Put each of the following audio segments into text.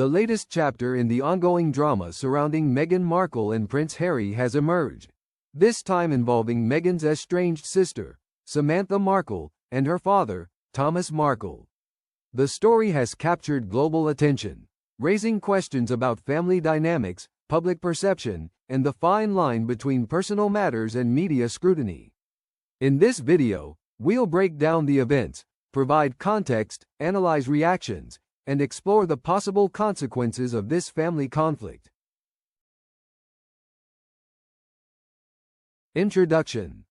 The latest chapter in the ongoing drama surrounding Meghan Markle and Prince Harry has emerged, this time involving Meghan's estranged sister, Samantha Markle, and her father, Thomas Markle. The story has captured global attention, raising questions about family dynamics, public perception, and the fine line between personal matters and media scrutiny. In this video, we'll break down the events, provide context, analyze reactions, and explore the possible consequences of this family conflict. Introduction.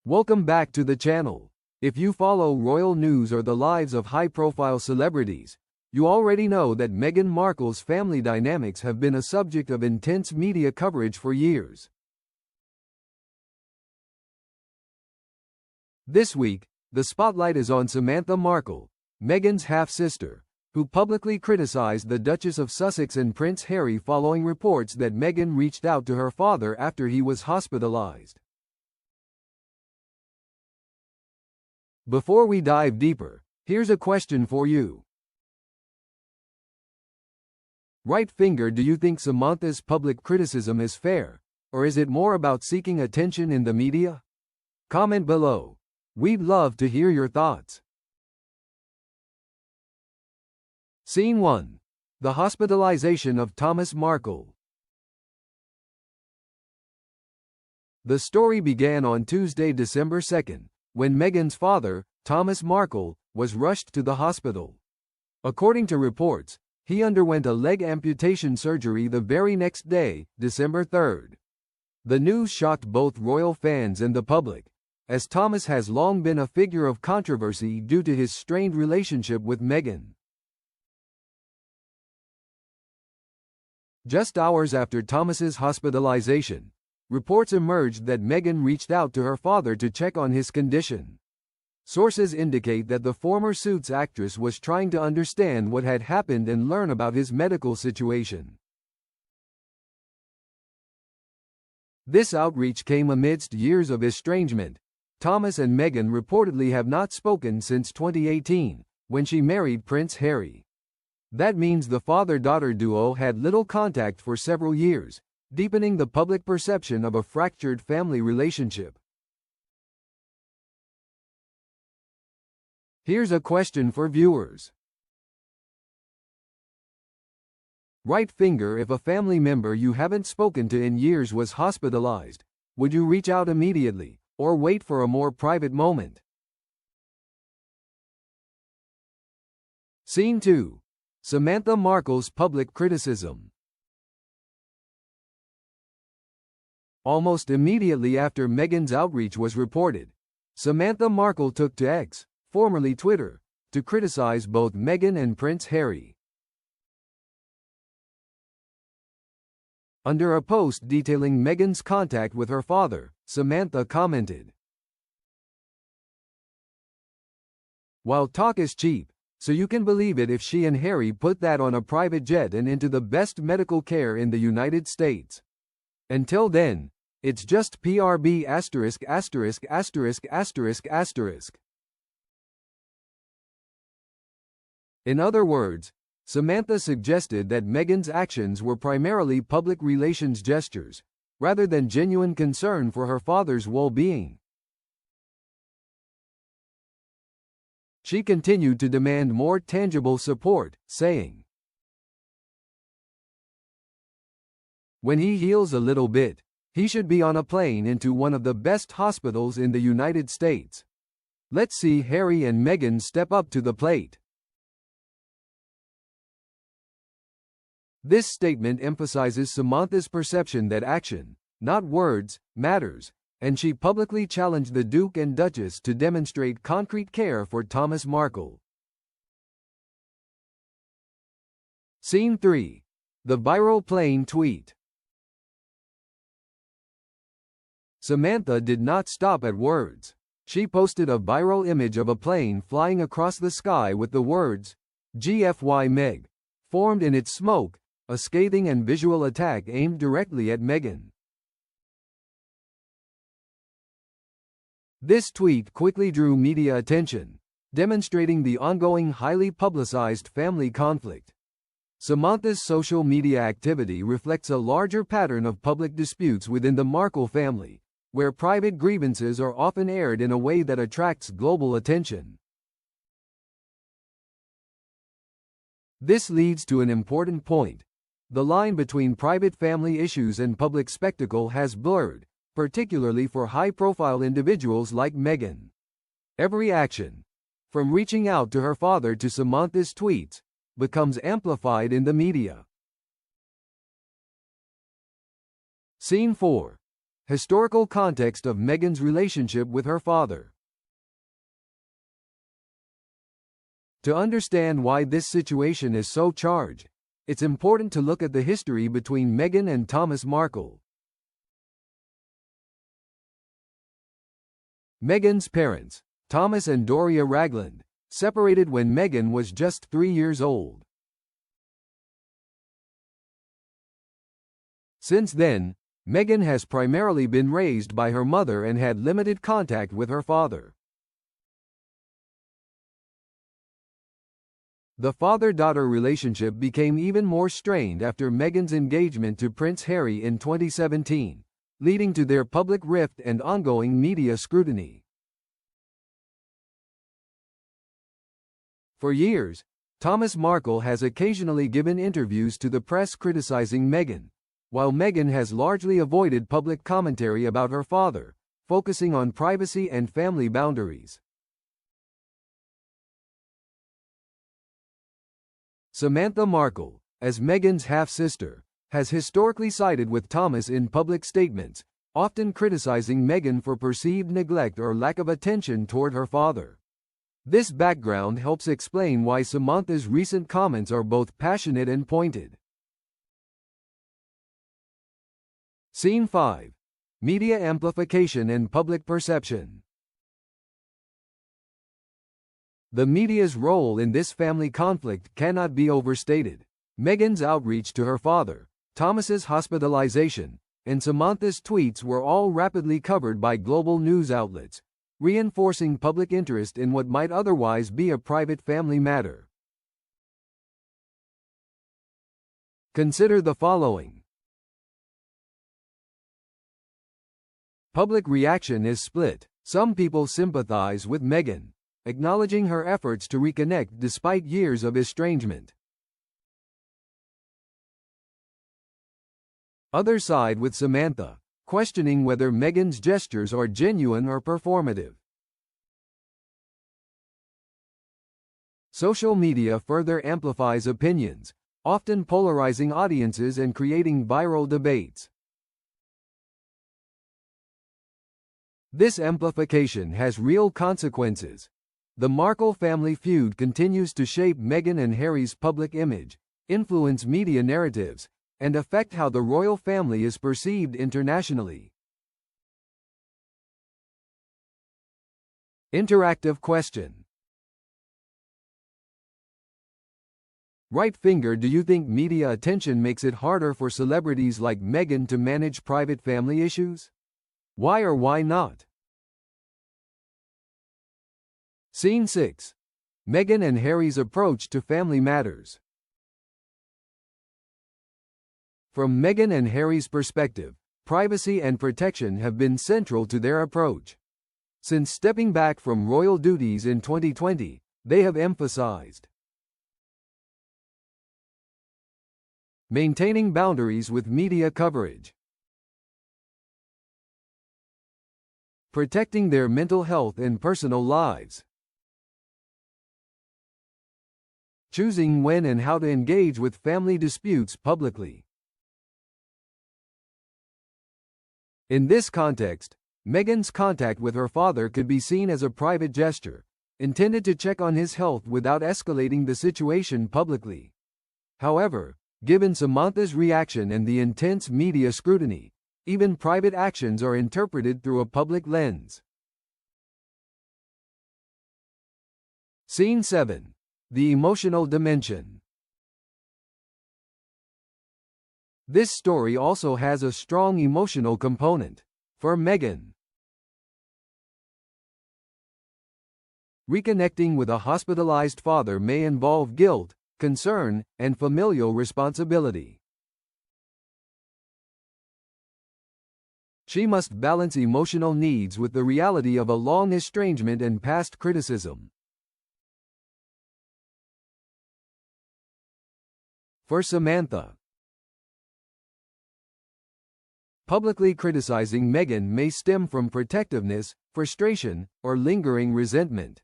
Welcome back to the channel. If you follow royal news or the lives of high-profile celebrities, you already know that Meghan Markle's family dynamics have been a subject of intense media coverage for years. This week, the spotlight is on Samantha Markle, Meghan's half-sister, who publicly criticized the Duchess of Sussex and Prince Harry following reports that Meghan reached out to her father after he was hospitalized. Before we dive deeper, here's a question for you. Right finger, do you think Samantha's public criticism is fair, or is it more about seeking attention in the media? Comment below. We'd love to hear your thoughts. Scene 1. The hospitalization of Thomas Markle. The story began on Tuesday, December 2nd, when Meghan's father, Thomas Markle, was rushed to the hospital. According to reports, he underwent a leg amputation surgery the very next day, December 3rd. The news shocked both royal fans and the public, as Thomas has long been a figure of controversy due to his strained relationship with Meghan. Just hours after Thomas's hospitalization, reports emerged that Meghan reached out to her father to check on his condition. Sources indicate that the former Suits actress was trying to understand what had happened and learn about his medical situation. This outreach came amidst years of estrangement. Thomas and Meghan reportedly have not spoken since 2018, when she married Prince Harry. That means the father-daughter duo had little contact for several years, deepening the public perception of a fractured family relationship. Here's a question for viewers. Right finger, if a family member you haven't spoken to in years was hospitalized, would you reach out immediately, or wait for a more private moment? Scene 2. Samantha Markle's public criticism. Almost immediately after Meghan's outreach was reported, Samantha Markle took to X, formerly Twitter, to criticize both Meghan and Prince Harry. Under a post detailing Meghan's contact with her father, Samantha commented, "While talk is cheap, so you can believe it if she and Harry put that on a private jet and into the best medical care in the United States. Until then, it's just PRB asterisk asterisk asterisk asterisk asterisk." In other words, Samantha suggested that Meghan's actions were primarily public relations gestures, rather than genuine concern for her father's well-being. She continued to demand more tangible support, saying, "When he heals a little bit, he should be on a plane into one of the best hospitals in the United States. Let's see Harry and Meghan step up to the plate." This statement emphasizes Samantha's perception that action, not words, matters, and she publicly challenged the Duke and Duchess to demonstrate concrete care for Thomas Markle. Scene 3. The viral plane tweet. Samantha did not stop at words. She posted a viral image of a plane flying across the sky with the words, "GFY Meg," formed in its smoke, a scathing and visual attack aimed directly at Meghan. This tweet quickly drew media attention, demonstrating the ongoing highly publicized family conflict. Samantha's social media activity reflects a larger pattern of public disputes within the Markle family, where private grievances are often aired in a way that attracts global attention. This leads to an important point. The line between private family issues and public spectacle has blurred, particularly for high-profile individuals like Meghan. Every action, from reaching out to her father to Samantha's tweets, becomes amplified in the media. Scene 4. Historical context of Meghan's relationship with her father. To understand why this situation is so charged, it's important to look at the history between Meghan and Thomas Markle. Meghan's parents, Thomas and Doria Ragland, separated when Meghan was just 3 years old. Since then, Meghan has primarily been raised by her mother and had limited contact with her father. The father-daughter relationship became even more strained after Meghan's engagement to Prince Harry in 2017, leading to their public rift and ongoing media scrutiny. For years, Thomas Markle has occasionally given interviews to the press criticizing Meghan, while Meghan has largely avoided public commentary about her father, focusing on privacy and family boundaries. Samantha Markle, as Meghan's half-sister, has historically sided with Thomas in public statements, often criticizing Meghan for perceived neglect or lack of attention toward her father. This background helps explain why Samantha's recent comments are both passionate and pointed. Scene 5. Media amplification and public perception. The media's role in this family conflict cannot be overstated. Meghan's outreach to her father, Thomas's hospitalization, and Samantha's tweets were all rapidly covered by global news outlets, reinforcing public interest in what might otherwise be a private family matter. Consider the following. Public reaction is split. Some people sympathize with Meghan, acknowledging her efforts to reconnect despite years of estrangement. Others side with Samantha, questioning whether Meghan's gestures are genuine or performative. Social media further amplifies opinions, often polarizing audiences and creating viral debates. This amplification has real consequences. The Markle family feud continues to shape Meghan and Harry's public image, influence media narratives, and affect how the royal family is perceived internationally. Interactive question. Right finger. Do you think media attention makes it harder for celebrities like Meghan to manage private family issues? Why or why not? Scene 6. Meghan and Harry's approach to family matters. From Meghan and Harry's perspective, privacy and protection have been central to their approach. Since stepping back from royal duties in 2020, they have emphasized maintaining boundaries with media coverage, protecting their mental health and personal lives, choosing when and how to engage with family disputes publicly. In this context, Meghan's contact with her father could be seen as a private gesture, intended to check on his health without escalating the situation publicly. However, given Samantha's reaction and the intense media scrutiny, even private actions are interpreted through a public lens. Scene 7. The emotional dimension. This story also has a strong emotional component. For Meghan, Reconnecting with a hospitalized father may involve guilt, concern, and familial responsibility. She must balance emotional needs with the reality of a long estrangement and past criticism. For Samantha, publicly criticizing Meghan may stem from protectiveness, frustration, or lingering resentment.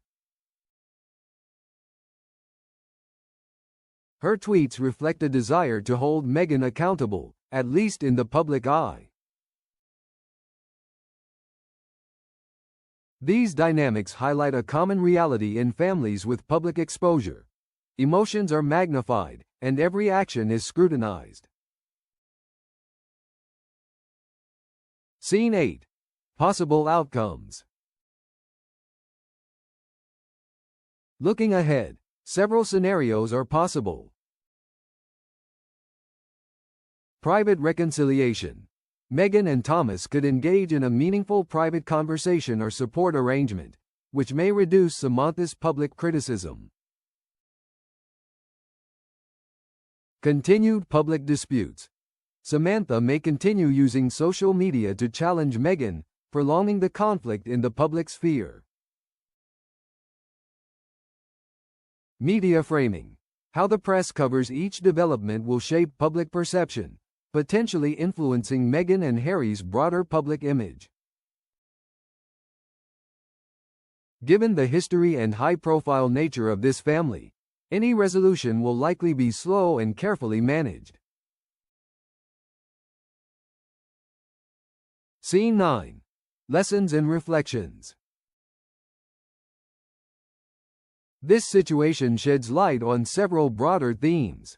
Her tweets reflect a desire to hold Meghan accountable, at least in the public eye. These dynamics highlight a common reality in families with public exposure. Emotions are magnified, and every action is scrutinized. Scene 8. Possible outcomes. Looking ahead, several scenarios are possible. Private reconciliation. Meghan and Thomas could engage in a meaningful private conversation or support arrangement, which may reduce Samantha's public criticism. Continued public disputes. Samantha may continue using social media to challenge Meghan, prolonging the conflict in the public sphere. Media framing. How the press covers each development will shape public perception, potentially influencing Meghan and Harry's broader public image. Given the history and high-profile nature of this family, any resolution will likely be slow and carefully managed. Scene 9. Lessons and reflections. This situation sheds light on several broader themes.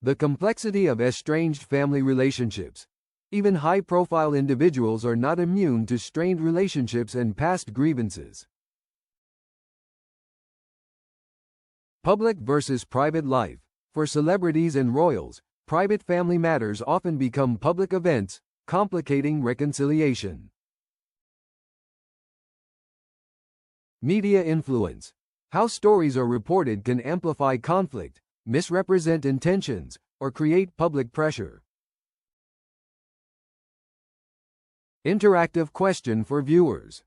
The complexity of estranged family relationships. Even high-profile individuals are not immune to strained relationships and past grievances. Public versus private life. For celebrities and royals, private family matters often become public events, complicating reconciliation. Media influence. How stories are reported can amplify conflict, misrepresent intentions, or create public pressure. Interactive question for viewers.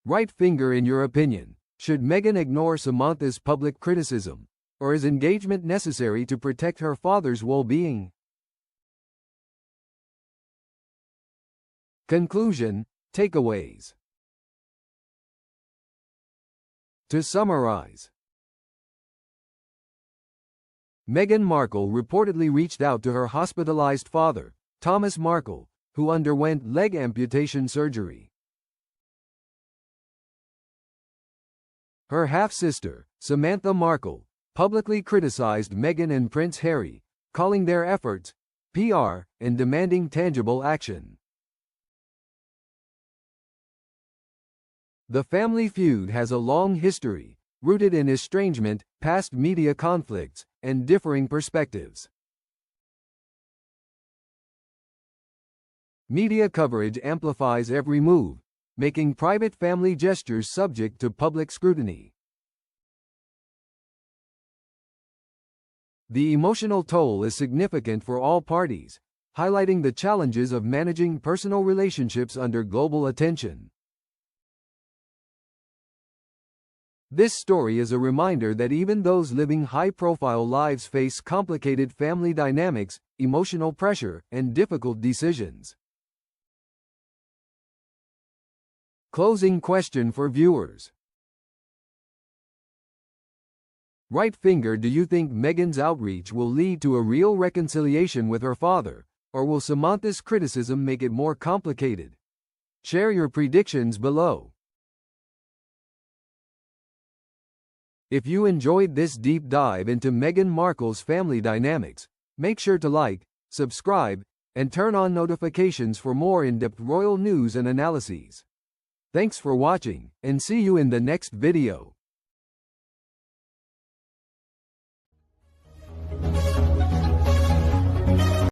Right finger in your opinion. Should Meghan ignore Samantha's public criticism, or is engagement necessary to protect her father's well-being? Conclusion, takeaways. To summarize, Meghan Markle reportedly reached out to her hospitalized father, Thomas Markle, who underwent leg amputation surgery. Her half-sister, Samantha Markle, publicly criticized Meghan and Prince Harry, calling their efforts PR and demanding tangible action. The family feud has a long history, rooted in estrangement, past media conflicts, and differing perspectives. Media coverage amplifies every move, making private family gestures subject to public scrutiny. The emotional toll is significant for all parties, highlighting the challenges of managing personal relationships under global attention. This story is a reminder that even those living high-profile lives face complicated family dynamics, emotional pressure, and difficult decisions. Closing question for viewers. Right finger, do you think Meghan's outreach will lead to a real reconciliation with her father, or will Samantha's criticism make it more complicated? Share your predictions below. If you enjoyed this deep dive into Meghan Markle's family dynamics, make sure to like, subscribe, and turn on notifications for more in-depth royal news and analyses. Thanks for watching, and see you in the next video.